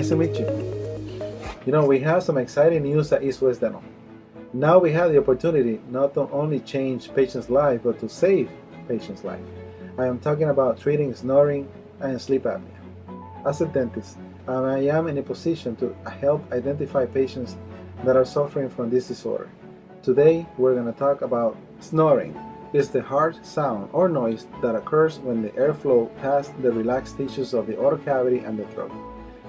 Nice to meet you. You know, we have some exciting news at East West Dental. Now we have the opportunity not to only change patients' lives, but to save patients' life. I am talking about treating snoring and sleep apnea. As a dentist, I am in a position to help identify patients that are suffering from this disorder. Today, we're going to talk about snoring. It's the harsh sound or noise that occurs when the airflow passes the relaxed tissues of the oral cavity and the throat,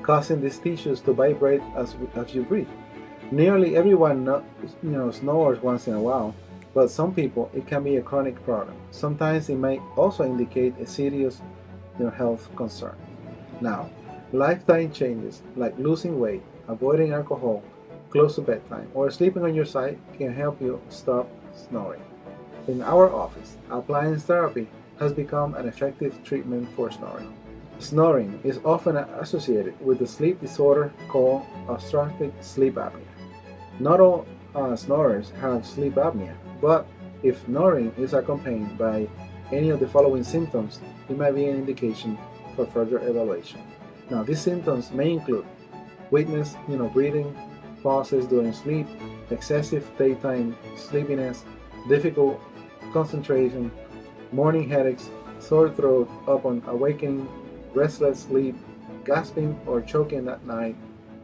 causing these tissues to vibrate as you breathe. Nearly everyone snores once in a while, but some people it can be a chronic problem. Sometimes it may also indicate a serious health concern. Now, lifestyle changes like losing weight, avoiding alcohol close to bedtime, or sleeping on your side can help you stop snoring. In our office, appliance therapy has become an effective treatment for snoring. Snoring is often associated with a sleep disorder called obstructive sleep apnea. Not all snorers have sleep apnea, but if snoring is accompanied by any of the following symptoms, it may be an indication for further evaluation. Now, these symptoms may include weakness, breathing, pauses during sleep, excessive daytime sleepiness, difficult concentration, morning headaches, sore throat upon awakening, restless sleep, gasping or choking at night,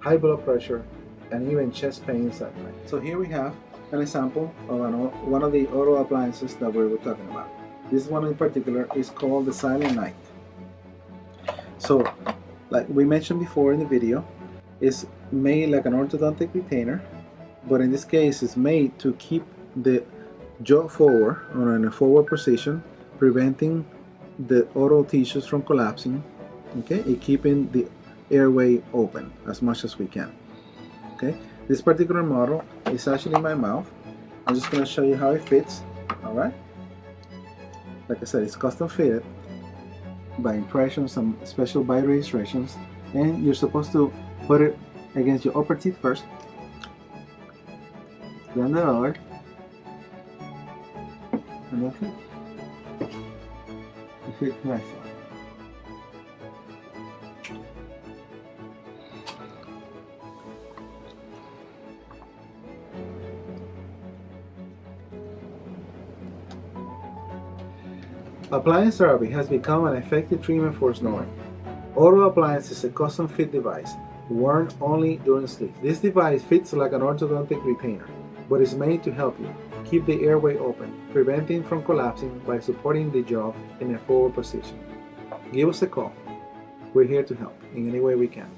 high blood pressure, and even chest pains at night. So here we have an example of one of the oral appliances that we were talking about. This one in particular is called the Silent Night. So, like we mentioned before in the video, it's made like an orthodontic retainer, but in this case it's made to keep the jaw forward or in a forward position, preventing the oral tissues from collapsing, okay, and keeping the airway open as much as we can. Okay, this particular model is actually in my mouth. I'm just going to show you how it fits. All right, like I said, it's custom fitted by impression, some special by registrations, and you're supposed to put it against your upper teeth first, then the lower, and that's it. It fits nicely. Appliance therapy has become an effective treatment for snoring. Oral Appliance is a custom-fit device worn only during sleep. This device fits like an orthodontic retainer, but is made to help you keep the airway open, preventing from collapsing by supporting the jaw in a forward position. Give us a call. We're here to help in any way we can.